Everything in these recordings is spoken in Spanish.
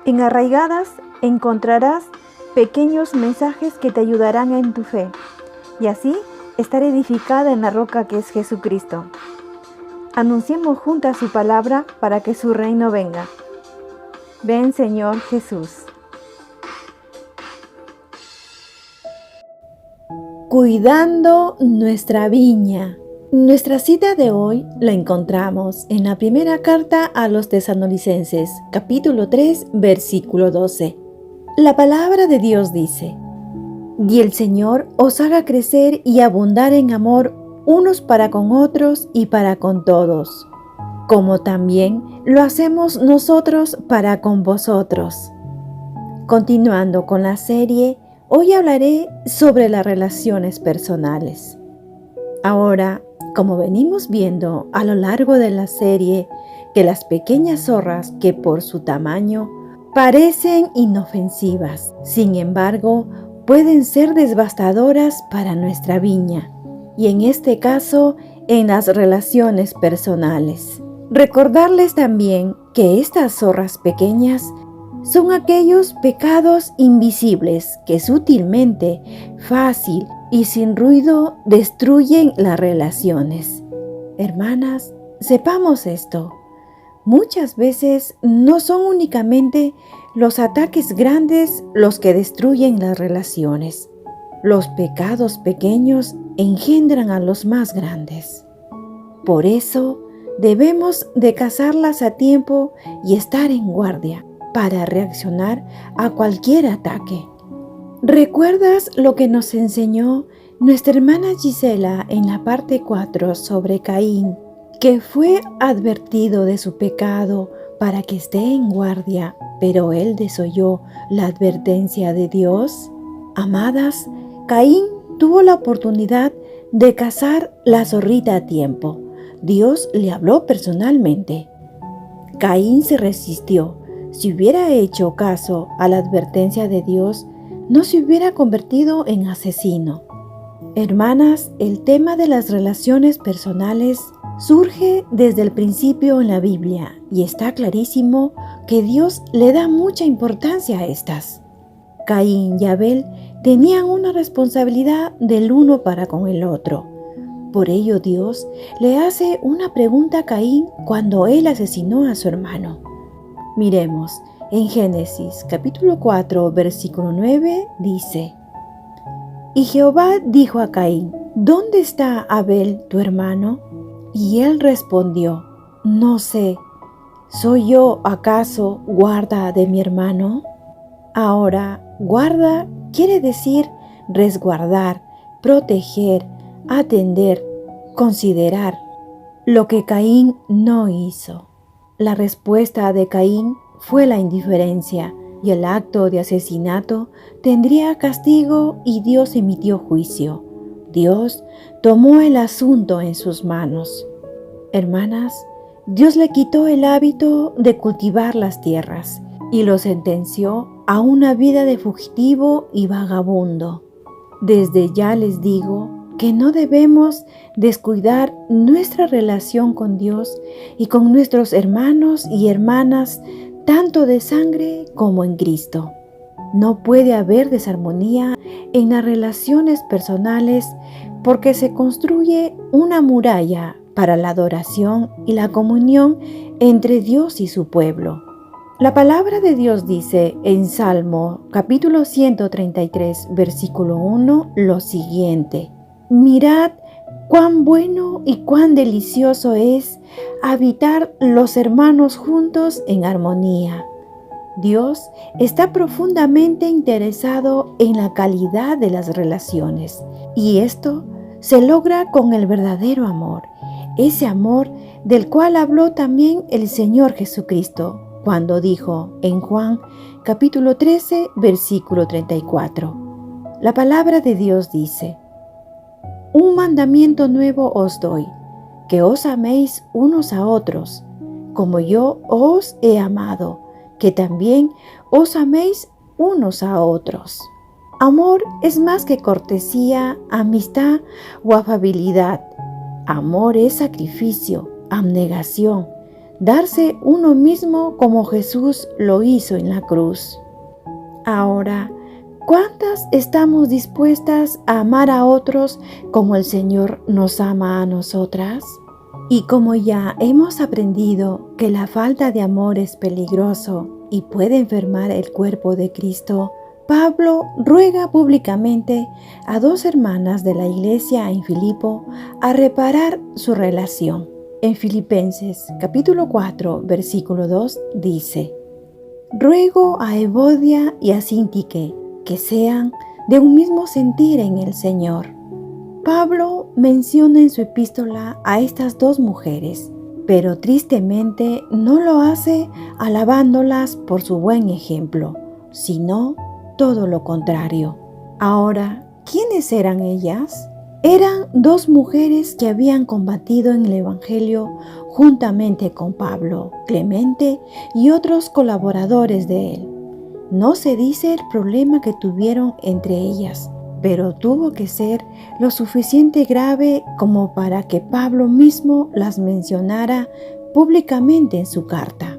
En Arraigadas encontrarás pequeños mensajes que te ayudarán en tu fe y así estar edificada en la roca que es Jesucristo. Anunciemos juntas su palabra para que su reino venga. Ven, Señor Jesús. Cuidando nuestra viña. Nuestra cita de hoy la encontramos en la primera carta a los Tesalonicenses, capítulo 3, versículo 12. La palabra de Dios dice: «Y el Señor os haga crecer y abundar en amor unos para con otros y para con todos, como también lo hacemos nosotros para con vosotros». Continuando con la serie, hoy hablaré sobre las relaciones personales. Ahora, como venimos viendo a lo largo de la serie, que las pequeñas zorras que por su tamaño parecen inofensivas, sin embargo, pueden ser devastadoras para nuestra viña, y en este caso, en las relaciones personales. Recordarles también que estas zorras pequeñas son aquellos pecados invisibles que sutilmente, fácil y sin ruido destruyen las relaciones. Hermanas, sepamos esto. Muchas veces no son únicamente los ataques grandes los que destruyen las relaciones. Los pecados pequeños engendran a los más grandes. Por eso debemos de cazarlas a tiempo y estar en guardia para reaccionar a cualquier ataque. ¿Recuerdas lo que nos enseñó nuestra hermana Gisela en la parte 4 sobre Caín, que fue advertido de su pecado para que esté en guardia, pero él desoyó la advertencia de Dios? Amadas, Caín tuvo la oportunidad de cazar la zorrita a tiempo. Dios le habló personalmente. Caín se resistió. Si hubiera hecho caso a la advertencia de Dios, no se hubiera convertido en asesino. Hermanas, el tema de las relaciones personales surge desde el principio en la Biblia y está clarísimo que Dios le da mucha importancia a estas. Caín y Abel tenían una responsabilidad del uno para con el otro. Por ello Dios le hace una pregunta a Caín cuando él asesinó a su hermano. Miremos, en Génesis capítulo 4, versículo 9 dice: «Y Jehová dijo a Caín: ¿Dónde está Abel tu hermano? Y él respondió: No sé, ¿soy yo acaso guarda de mi hermano?». Ahora, guarda quiere decir resguardar, proteger, atender, considerar, lo que Caín no hizo. La respuesta de Caín fue la indiferencia y el acto de asesinato tendría castigo y Dios emitió juicio. Dios tomó el asunto en sus manos. Hermanas, Dios le quitó el hábito de cultivar las tierras y lo sentenció a una vida de fugitivo y vagabundo. Desde ya les digo que no debemos descuidar nuestra relación con Dios y con nuestros hermanos y hermanas, tanto de sangre como en Cristo. No puede haber desarmonía en las relaciones personales porque se construye una muralla para la adoración y la comunión entre Dios y su pueblo. La palabra de Dios dice en Salmo capítulo 133, versículo 1 lo siguiente: «Mirad cuán bueno y cuán delicioso es habitar los hermanos juntos en armonía». Dios está profundamente interesado en la calidad de las relaciones y esto se logra con el verdadero amor, ese amor del cual habló también el Señor Jesucristo cuando dijo en Juan capítulo 13, versículo 34. La palabra de Dios dice: «Un mandamiento nuevo os doy, que os améis unos a otros, como yo os he amado, que también os améis unos a otros». Amor es más que cortesía, amistad o afabilidad. Amor es sacrificio, abnegación, darse uno mismo como Jesús lo hizo en la cruz. Ahora, ¿cuántas estamos dispuestas a amar a otros como el Señor nos ama a nosotras? Y como ya hemos aprendido que la falta de amor es peligroso y puede enfermar el cuerpo de Cristo, Pablo ruega públicamente a dos hermanas de la iglesia en Filipo a reparar su relación. En Filipenses capítulo 4, versículo 2 dice: Ruego a Evodia y a Síntique que sean de un mismo sentir en el Señor. Pablo menciona en su epístola a estas dos mujeres, pero tristemente no lo hace alabándolas por su buen ejemplo, sino todo lo contrario. Ahora, ¿quiénes eran ellas? Eran dos mujeres que habían combatido en el Evangelio juntamente con Pablo, Clemente y otros colaboradores de él. No se dice el problema que tuvieron entre ellas, pero tuvo que ser lo suficiente grave como para que Pablo mismo las mencionara públicamente en su carta.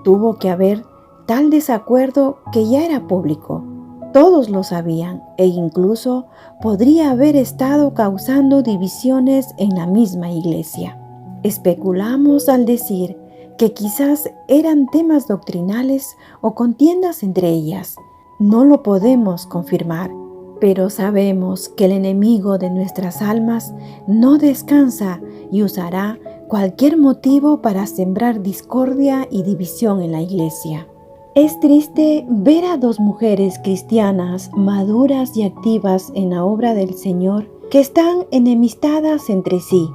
Tuvo que haber tal desacuerdo que ya era público. Todos lo sabían e incluso podría haber estado causando divisiones en la misma iglesia. Especulamos al decir que quizás eran temas doctrinales o contiendas entre ellas. No lo podemos confirmar, pero sabemos que el enemigo de nuestras almas no descansa y usará cualquier motivo para sembrar discordia y división en la iglesia. Es triste ver a dos mujeres cristianas maduras y activas en la obra del Señor que están enemistadas entre sí.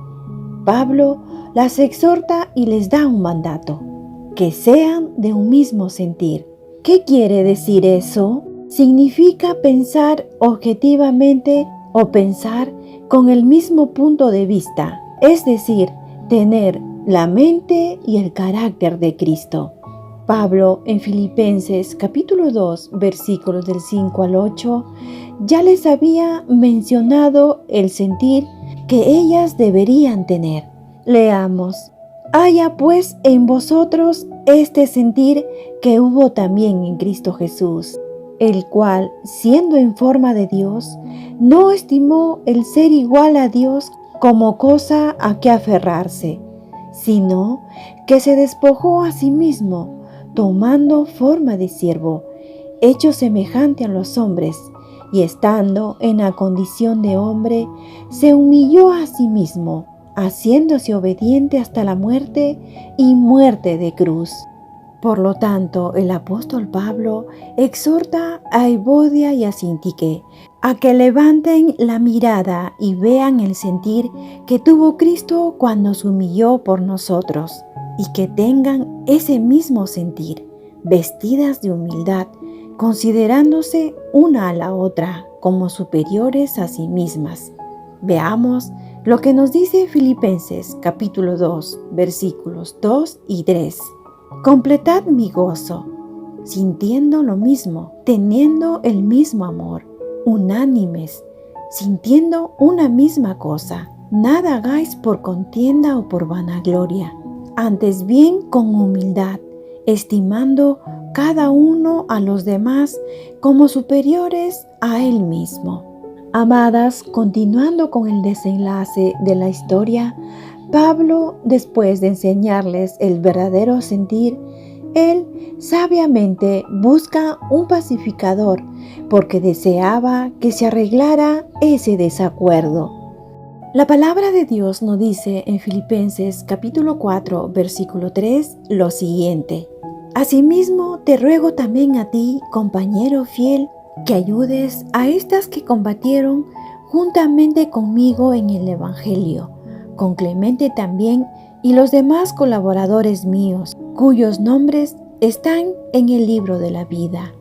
Pablo las exhorta y les da un mandato: que sean de un mismo sentir. ¿Qué quiere decir eso? Significa pensar objetivamente o pensar con el mismo punto de vista, es decir, tener la mente y el carácter de Cristo. Pablo en Filipenses capítulo 2 versículos del 5 al 8 ya les había mencionado el sentir que ellas deberían tener. Leamos: Haya pues en vosotros este sentir que hubo también en Cristo Jesús, el cual, siendo en forma de Dios, no estimó el ser igual a Dios como cosa a que aferrarse, sino que se despojó a sí mismo, tomando forma de siervo, hecho semejante a los hombres, y estando en la condición de hombre, se humilló a sí mismo, haciéndose obediente hasta la muerte y muerte de cruz. Por lo tanto, el apóstol Pablo exhorta a Evodia y a Síntique a que levanten la mirada y vean el sentir que tuvo Cristo cuando se humilló por nosotros, y que tengan ese mismo sentir, vestidas de humildad, considerándose una a la otra como superiores a sí mismas. Veamos lo que nos dice Filipenses capítulo 2, versículos 2 y 3. Completad mi gozo, sintiendo lo mismo, teniendo el mismo amor, unánimes, sintiendo una misma cosa. Nada hagáis por contienda o por vanagloria, antes bien con humildad, estimando cada uno a los demás como superiores a él mismo. Amadas, continuando con el desenlace de la historia, Pablo, después de enseñarles el verdadero sentir, él sabiamente busca un pacificador porque deseaba que se arreglara ese desacuerdo. La palabra de Dios nos dice en Filipenses capítulo 4, versículo 3 lo siguiente: Asimismo te ruego también a ti, compañero fiel, que ayudes a estas que combatieron juntamente conmigo en el Evangelio, con Clemente también y los demás colaboradores míos, cuyos nombres están en el libro de la vida.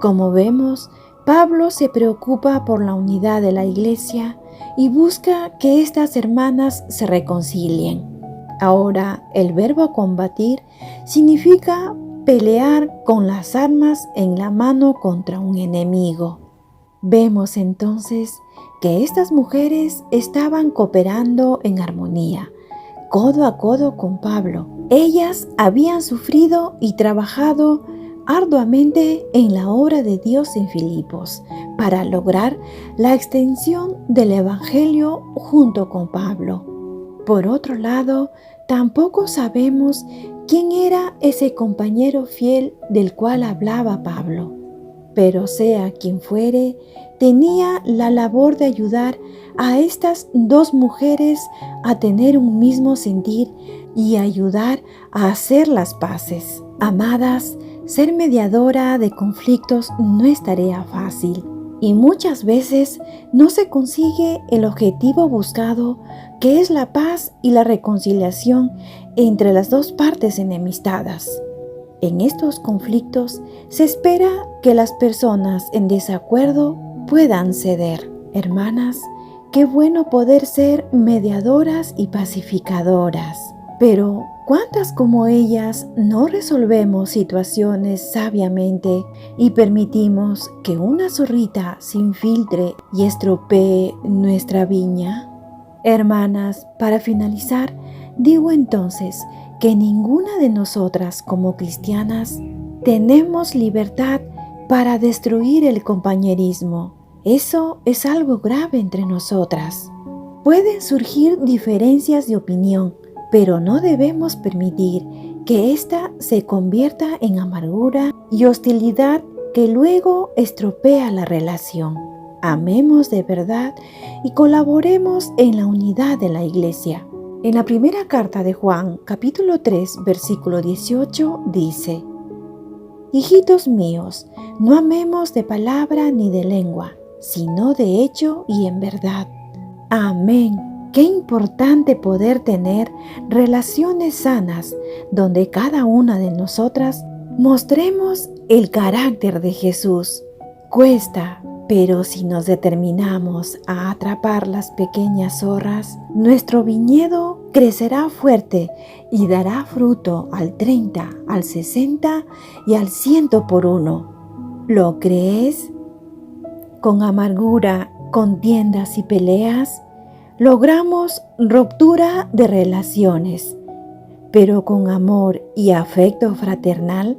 Como vemos, Pablo se preocupa por la unidad de la iglesia y busca que estas hermanas se reconcilien. Ahora, el verbo combatir significa pelear con las armas en la mano contra un enemigo. Vemos entonces que estas mujeres estaban cooperando en armonía, codo a codo con Pablo, Ellas habían sufrido y trabajado arduamente en la obra de Dios en Filipos para lograr la extensión del Evangelio junto con Pablo. Por otro lado, tampoco sabemos quién era ese compañero fiel del cual hablaba Pablo. Pero sea quien fuere, tenía la labor de ayudar a estas dos mujeres a tener un mismo sentir y ayudar a hacer las paces. Amadas, ser mediadora de conflictos no es tarea fácil y muchas veces no se consigue el objetivo buscado, que es la paz y la reconciliación entre las dos partes enemistadas. En estos conflictos se espera que las personas en desacuerdo puedan ceder. Hermanas, qué bueno poder ser mediadoras y pacificadoras. Pero, ¿cuántas como ellas no resolvemos situaciones sabiamente y permitimos que una zorrita se infiltre y estropee nuestra viña? Hermanas, para finalizar, digo entonces que ninguna de nosotras como cristianas tenemos libertad para destruir el compañerismo. Eso es algo grave entre nosotras. Pueden surgir diferencias de opinión, pero no debemos permitir que ésta se convierta en amargura y hostilidad que luego estropea la relación. Amemos de verdad y colaboremos en la unidad de la Iglesia. En la primera carta de Juan, capítulo 3, versículo 18, dice: Hijitos míos, no amemos de palabra ni de lengua, sino de hecho y en verdad. Amén. Qué importante poder tener relaciones sanas donde cada una de nosotras mostremos el carácter de Jesús. Cuesta, pero si nos determinamos a atrapar las pequeñas zorras, nuestro viñedo crecerá fuerte y dará fruto al 30, al 60 y al 100 por uno. ¿Lo crees? Con amargura, contiendas y peleas, logramos ruptura de relaciones, pero con amor y afecto fraternal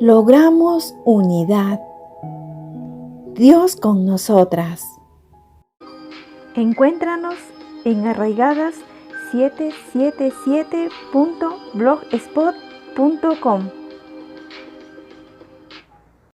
logramos unidad. Dios con nosotras. Encuéntranos en arraigadas777.blogspot.com.